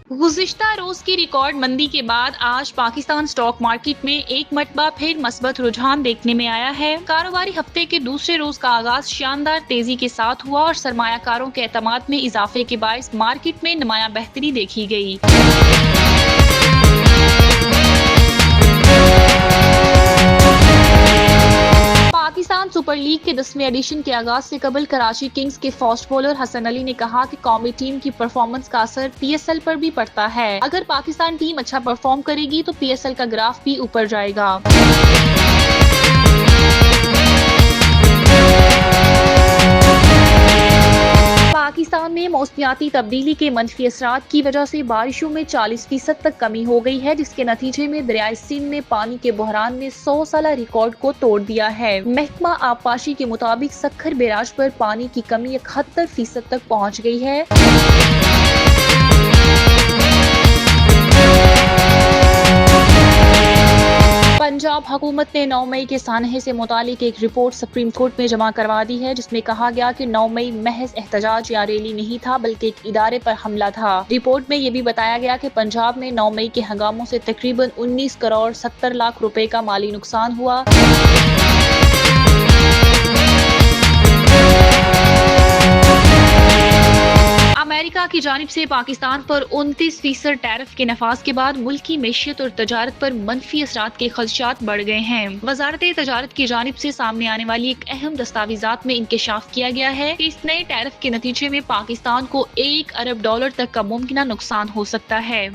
गुज़िश्ता रोज की रिकॉर्ड मंदी के बाद आज पाकिस्तान स्टॉक मार्केट में एक मरतबा फिर मस्बत रुझान देखने में आया है। कारोबारी हफ्ते के दूसरे रोज का आगाज शानदार तेजी के साथ हुआ और सरमायाकारों के एतमाद में इजाफे के बायस मार्केट में नुमायां बेहतरी देखी गई। पाकिस्तान सुपर लीग के 10वें एडिशन के आगाज से कबल कराची किंग्स के फास्ट बॉलर हसन अली ने कहा कि कौमी टीम की परफॉर्मेंस का असर पीएसएल पर भी पड़ता है। अगर पाकिस्तान टीम अच्छा परफॉर्म करेगी तो पीएसएल का ग्राफ भी ऊपर जाएगा। पाकिस्तान में मौसमियाती तब्दीली के मनफी असरात की वजह से बारिशों में 40% तक कमी हो गई है, जिसके नतीजे में दरियाए सिंध ने पानी के बहरान ने 100 साला रिकॉर्ड को तोड़ दिया है। महकमा आबपाशी के मुताबिक सक्खर बैराज पर पानी की कमी 71% तक पहुँच गई है। पंजाब हुकूमत ने 9 मई के सानहे से मुतालिक एक रिपोर्ट सुप्रीम कोर्ट में जमा करवा दी है, जिसमें कहा गया कि 9 मई महज एहतजाज या रैली नहीं था बल्कि एक इदारे पर हमला था। रिपोर्ट में यह भी बताया गया कि पंजाब में 9 मई के हंगामों से तकरीबन 19 करोड़ 70 लाख रुपए का माली नुकसान हुआ। अमेरिका की जानिब से पाकिस्तान पर 29% टैरिफ के नफाज के बाद मुल्क की मैशियत और तजारत पर मनफी असरात के खदशात बढ़ गए हैं। वजारत तजारत की जानिब से सामने आने वाली एक अहम दस्तावेजात में इंकशाफ किया गया है कि इस नए टैरिफ के नतीजे में पाकिस्तान को $1 अरब तक का मुमकिन नुकसान हो सकता है।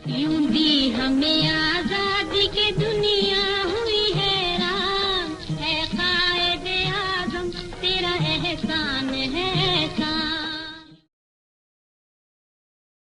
यूं भी हमें आजादी की दुनिया हुई हैरान, है कायदे आज़म तेरा एहसान है एहसान।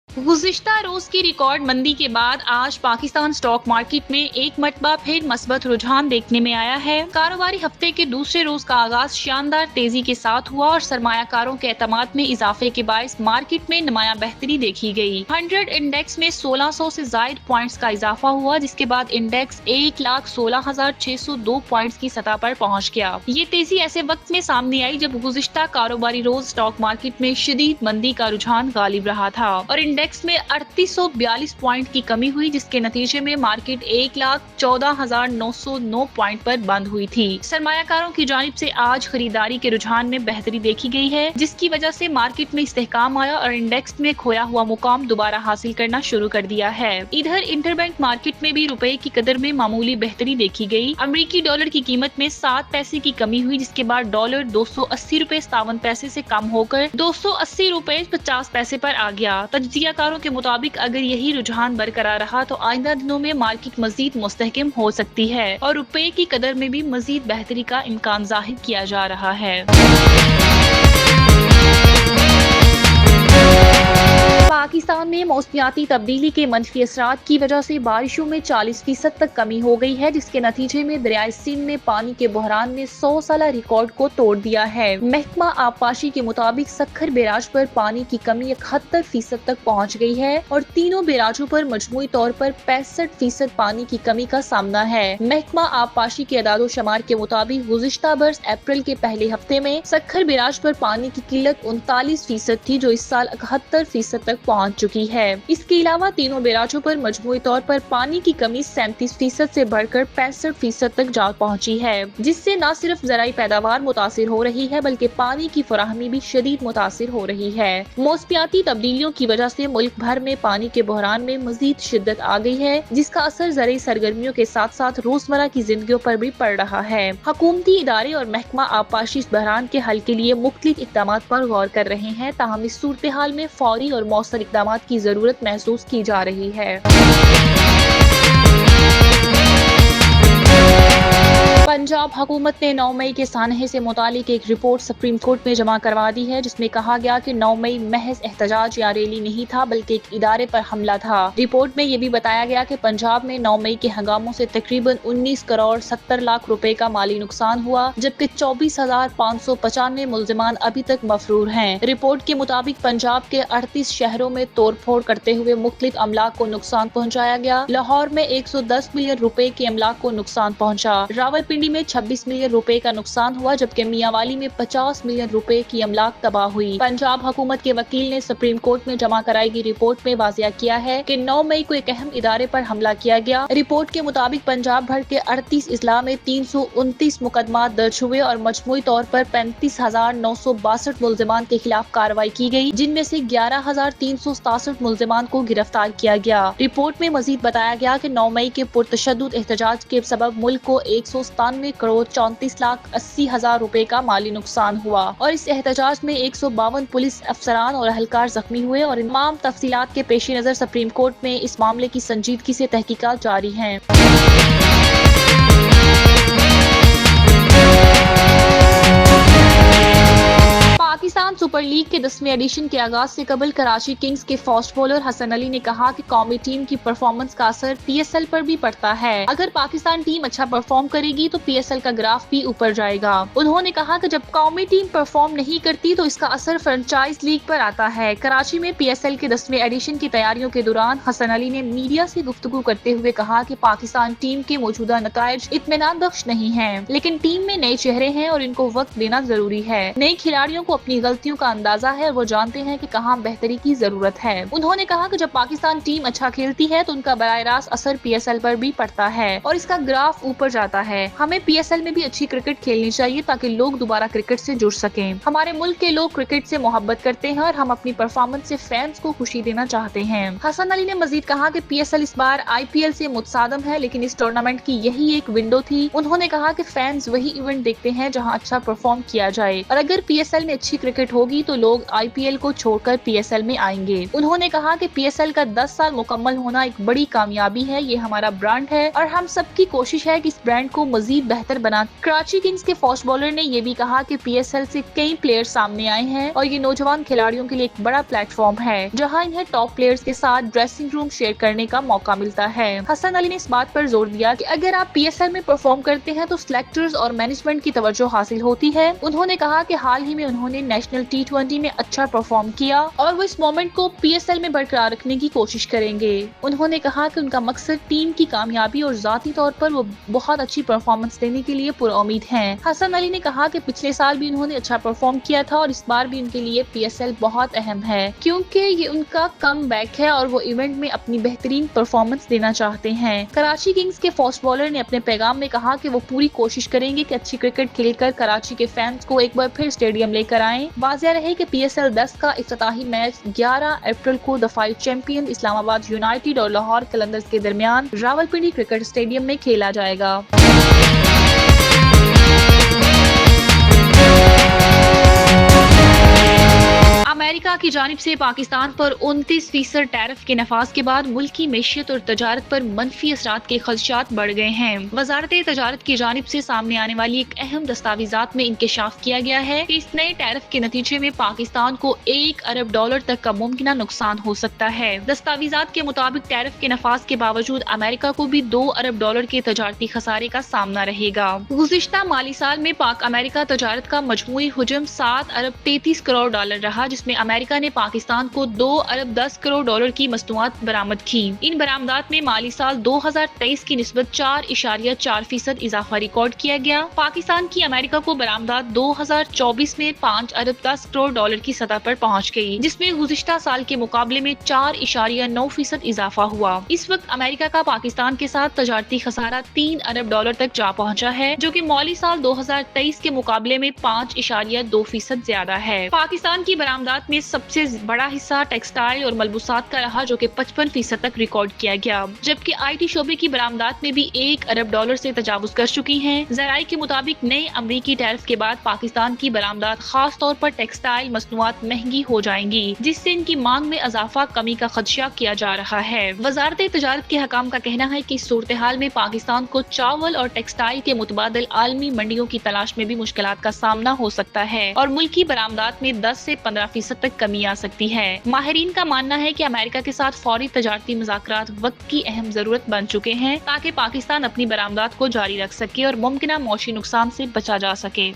गुज़िश्ता रोज की रिकॉर्ड मंदी के बाद आज पाकिस्तान स्टॉक मार्केट में एक मरतबा फिर मस्बत रुझान देखने में आया है। कारोबारी हफ्ते के दूसरे रोज का आगाज शानदार तेजी के साथ हुआ और सरमायाकारों के एतमाद में इजाफे के बायस मार्केट में नुमायां बेहतरी देखी गई। 100 इंडेक्स में 1600 से जायद पॉइंट्स का इजाफा हुआ, जिसके बाद इंडेक्स 1,16,602 पॉइंट्स की सतह पर पहुंच गया। ये तेजी ऐसे वक्त में सामने आई जब गुज़िश्ता कारोबारी रोज स्टॉक मार्केट में शदीद मंदी का रुझान गालिब रहा था और इंडेक्स में 3842 पॉइंट की कमी हुई, जिसके नतीजे में मार्केट 1,14,909 पॉइंट पर बंद हुई थी। सरमायाकारों की जानिब से आज खरीदारी के रुझान में बेहतरी देखी गई है, जिसकी वजह से मार्केट में इस्तेहकाम आया और इंडेक्स में खोया हुआ मुकाम दोबारा हासिल करना शुरू कर दिया है। इधर इंटरबैंक मार्केट में भी रुपए की कदर में मामूली बेहतरी देखी गई। अमेरिकी डॉलर की कीमत में 7 पैसे की कमी हुई, जिसके बाद डॉलर 280 रुपए 57 पैसे से कम होकर 280 रुपए 50 पैसे पर आ गया। तज्जियाकारों के मुताबिक अगर यही रुझान बरकरार रहा तो आइंदा दिनों में मार्केट मजीद मुस्तहकम हो सकती है और रुपए की कदर में भी मजीद बेहतरी का इम्कान जाहिर किया जा रहा है। पाकिस्तान में मौसमियाती तब्दीली के मनफी असरात की वजह से बारिशों में 40% तक कमी हो गई है, जिसके नतीजे में दरियाए सिंध ने पानी के बहरान ने 100 साला रिकॉर्ड को तोड़ दिया है। महकमा आबपाशी के मुताबिक सक्खर बैराज पर पानी की कमी 71% तक पहुँच गई है और तीनों बैराजों पर मजमूई तौर पर 65% पानी की कमी का सामना है। महकमा आबपाशी के अदादो शुमार के मुताबिक गुज़िश्ता बरस अप्रैल के पहले हफ्ते में सक्खर बैराज पर पानी की किल्लत 39% थी, जो इस साल 71% तक पहुंच चुकी है। इसके अलावा तीनों बैराजों पर मजमूई तौर पर पानी की कमी 37% से बढ़कर 65% तक जा पहुंची है, जिससे न सिर्फ ज़राई पैदावार मुतासिर हो रही है बल्कि पानी की फराहमी भी शदीद मुतासिर हो रही है। मौसमियाती तब्दीलियों की वजह से मुल्क भर में पानी के बहरान में मजीद शिद्दत आ गई है, जिसका असर ज़राई सरगर्मियों के साथ साथ रोजमर्रा की जिंदगियों पर भी पड़ रहा है। हुकूमती इदारे और महकमा आबपाशी इस बहरान के हल के लिए मुख्तलिफ इक़दामात पर गौर कर रहे हैं, ताहम इस सूरत हाल में फौरी और मौसर इक़दामात की जरूरत महसूस की जा रही है। पंजाब हुकूमत ने 9 मई के सानहे से मुतालिक एक रिपोर्ट सुप्रीम कोर्ट में जमा करवा दी है, जिसमें कहा गया कि 9 मई महज एहतजाज या रैली नहीं था बल्कि एक इदारे पर हमला था। रिपोर्ट में ये भी बताया गया कि पंजाब में 9 मई के हंगामों से तकरीबन 19 करोड़ 70 लाख रुपए का माली नुकसान हुआ, जबकि 24,595 मुल्जिमान अभी तक मफरूर हैं। रिपोर्ट के मुताबिक पंजाब के 38 शहरों में तोड़फोड़ करते हुए मुख्तलिफ अमलाक को नुकसान पहुँचाया गया। लाहौर में 110 मिलियन रुपए के अमलाक को नुकसान पहुँचा। रावलपिंडी में 26 मिलियन रुपए का नुकसान हुआ, जबकि मियांवाली में 50 मिलियन रुपए की अमलाक तबाह हुई। पंजाब हुकूमत के वकील ने सुप्रीम कोर्ट में जमा कराई गई रिपोर्ट में वाजिया किया है कि 9 मई को एक अहम इदारे पर हमला किया गया। रिपोर्ट के मुताबिक पंजाब भर के 38 इजला में 329 मुकदमा दर्ज हुए और मजमूई तौर पर 35,962 मुल्जिमान के खिलाफ कार्रवाई की गई, जिनमें से 11,367 मुल्जिमान को गिरफ्तार किया गया। रिपोर्ट में मजीद बताया गया कि 9 मई के पुरतशद्दुद एहतजाज के सबब मुल्क को 197 करोड़ 34 लाख 80 हजार रुपए का माली नुकसान हुआ और इस एहतजाज में 152 पुलिस अफसरान और अहलकार जख्मी हुए और तमाम तफसीलात के पेश नजर सुप्रीम कोर्ट में इस मामले की संजीदगी से तहकीकात जारी हैं। पाकिस्तान सुपर लीग के 10वें एडिशन के आगाज से कबल कराची किंग्स के फास्ट बॉलर हसन अली ने कहा कि कौमी टीम की परफॉर्मेंस का असर पीएसएल पर भी पड़ता है। अगर पाकिस्तान टीम अच्छा परफॉर्म करेगी तो पीएसएल का ग्राफ भी ऊपर जाएगा। उन्होंने कहा कि जब कौमी टीम परफॉर्म नहीं करती तो इसका असर फ्रेंचाइज लीग पर आता है। कराची में पीएसएल के 10वें एडिशन की तैयारियों के दौरान हसन अली ने मीडिया से गुफ्तगू करते हुए कहा कि पाकिस्तान टीम के मौजूदा नताइज इत्मीनान बख्श नहीं है, लेकिन टीम में नए चेहरे हैं और इनको वक्त देना जरूरी है। नए खिलाड़ियों को अपनी गलतियों का अंदाजा है और वो जानते हैं कि कहां बेहतरी की जरूरत है। उन्होंने कहा कि जब पाकिस्तान टीम अच्छा खेलती है तो उनका बराह रास्त असर पीएसएल पर भी पड़ता है और इसका ग्राफ ऊपर जाता है। हमें पीएसएल में भी अच्छी क्रिकेट खेलनी चाहिए ताकि लोग दोबारा क्रिकेट से जुड़ सकें। हमारे मुल्क के लोग क्रिकेट से मोहब्बत करते हैं और हम अपनी परफॉर्मेंस से फैंस को खुशी देना चाहते हैं। हसन अली ने मजीद कहा कि पीएसएल इस बार आईपीएल से मुतसादम है, लेकिन इस टूर्नामेंट की यही एक विंडो थी। उन्होंने कहा कि फैंस वही इवेंट देखते हैं जहां अच्छा परफॉर्म किया जाए और अगर पीएसएल में अच्छी क्रिकेट होगी तो लोग आईपीएल को छोड़कर पीएसएल में आएंगे। उन्होंने कहा कि पीएसएल का 10 साल मुकम्मल होना एक बड़ी कामयाबी है, ये हमारा ब्रांड है और हम सबकी कोशिश है कि इस ब्रांड को मजीद बेहतर बना। कराची किंग्स के फास्ट बॉलर ने ये भी कहा कि पीएसएल से कई प्लेयर सामने आए हैं और ये नौजवान खिलाड़ियों के लिए एक बड़ा प्लेटफॉर्म है जहां इन्हें टॉप प्लेयर्स के साथ ड्रेसिंग रूम शेयर करने का मौका मिलता है। हसन अली ने इस बात पर जोर दिया कि अगर आप पीएसएल में परफॉर्म करते हैं तो सिलेक्टर्स और मैनेजमेंट की तवज्जो हासिल होती है। उन्होंने कहा कि हाल ही में उन्होंने नेशनल T20 में अच्छा परफॉर्म किया और वो इस मोमेंट को पीएसएल में बरकरार रखने की कोशिश करेंगे। उन्होंने कहा कि उनका मकसद टीम की कामयाबी और जाती तौर पर वो बहुत अच्छी परफॉर्मेंस देने के लिए पुरउम्मीद हैं। हसन अली ने कहा कि पिछले साल भी उन्होंने अच्छा परफॉर्म किया था और इस बार भी उनके लिए पीएसएल बहुत अहम है क्योंकि ये उनका कम बैक है और वो इवेंट में अपनी बेहतरीन परफॉर्मेंस देना चाहते हैं। कराची किंग्स के फास्ट बॉलर ने अपने पैगाम में कहा कि वो पूरी कोशिश करेंगे कि अच्छी क्रिकेट खेलकर कराची के फैंस को एक बार फिर स्टेडियम लेकर आएं। वाज़ेह रहे कि पीएसएल 10 का इफ्तिताही मैच 11 अप्रैल को दफाई चैंपियन इस्लामाबाद यूनाइटेड और लाहौर कलंदर्स के दरमियान रावलपिंडी क्रिकेट स्टेडियम में खेला जाएगा। अमेरिका की जानिब से पाकिस्तान पर 29% टैरिफ के नफाज के बाद मुल्क की मैशियत और तजारत पर मनफी असरात के खदशात बढ़ गए हैं। वजारत तजारत की जानिब से सामने आने वाली एक अहम दस्तावेजात में इंकशाफ किया गया है कि इस नए टैरिफ के नतीजे में पाकिस्तान को $1 अरब तक का मुमकिन नुकसान हो सकता है। दस्तावेजात के मुताबिक टैरिफ के नफाज के बावजूद अमेरिका को भी $2 अरब के तजारती खसारे का सामना रहेगा। गुज़िश्ता माली साल में पाक अमेरिका तजारत का मजमूई हुजम $7 अरब 33 करोड़ रहा, जिसमें अमेरिका ने पाकिस्तान को $2 अरब 10 करोड़ की मसनूआत बरामद की। इन बरामदात में माली साल 2023 की निस्बत 4.4% इजाफा रिकॉर्ड किया गया। पाकिस्तान की अमेरिका को बरामदात 2024 में $5 अरब 10 करोड़ की सतह पर पहुंच गई, जिसमें गुज़िश्ता साल के मुकाबले में 4.9% इजाफा हुआ। इस वक्त अमेरिका का पाकिस्तान के साथ तजारती खसारा $3 अरब तक जा पहुंचा है, जो कि मौली साल 2023 के मुकाबले में 5.2% ज्यादा है। पाकिस्तान की बरामदात में में सबसे बड़ा हिस्सा टेक्सटाइल और मलबूसात का रहा, जो कि 55% तक रिकॉर्ड किया गया, जबकि IT शोबे की बरामदात में भी $1 अरब से तजावुज कर चुकी हैं। ज़राए के मुताबिक नए अमरीकी टैरिफ के बाद पाकिस्तान की बरामदात खास तौर पर टेक्सटाइल मसनूआत महंगी हो जाएंगी, जिससे इनकी मांग में इजाफा कमी का खदशा किया जा रहा है। वजारत तजारत के हकाम का कहना है कि इस सूरत हाल में पाकिस्तान को चावल और टेक्सटाइल के मुतबादिल आलमी मंडियों की तलाश में भी मुश्किलात का सामना हो सकता है और मुल्क की बरामदात में 10 से 15% तक कमी आ सकती है। माहिरीन का मानना है कि अमेरिका के साथ फौरी तजारती मुज़ाकरात वक्त की अहम जरूरत बन चुके हैं ताकि पाकिस्तान अपनी बरामदात को जारी रख सके और मुमकिन मौशी नुकसान से बचा जा सके।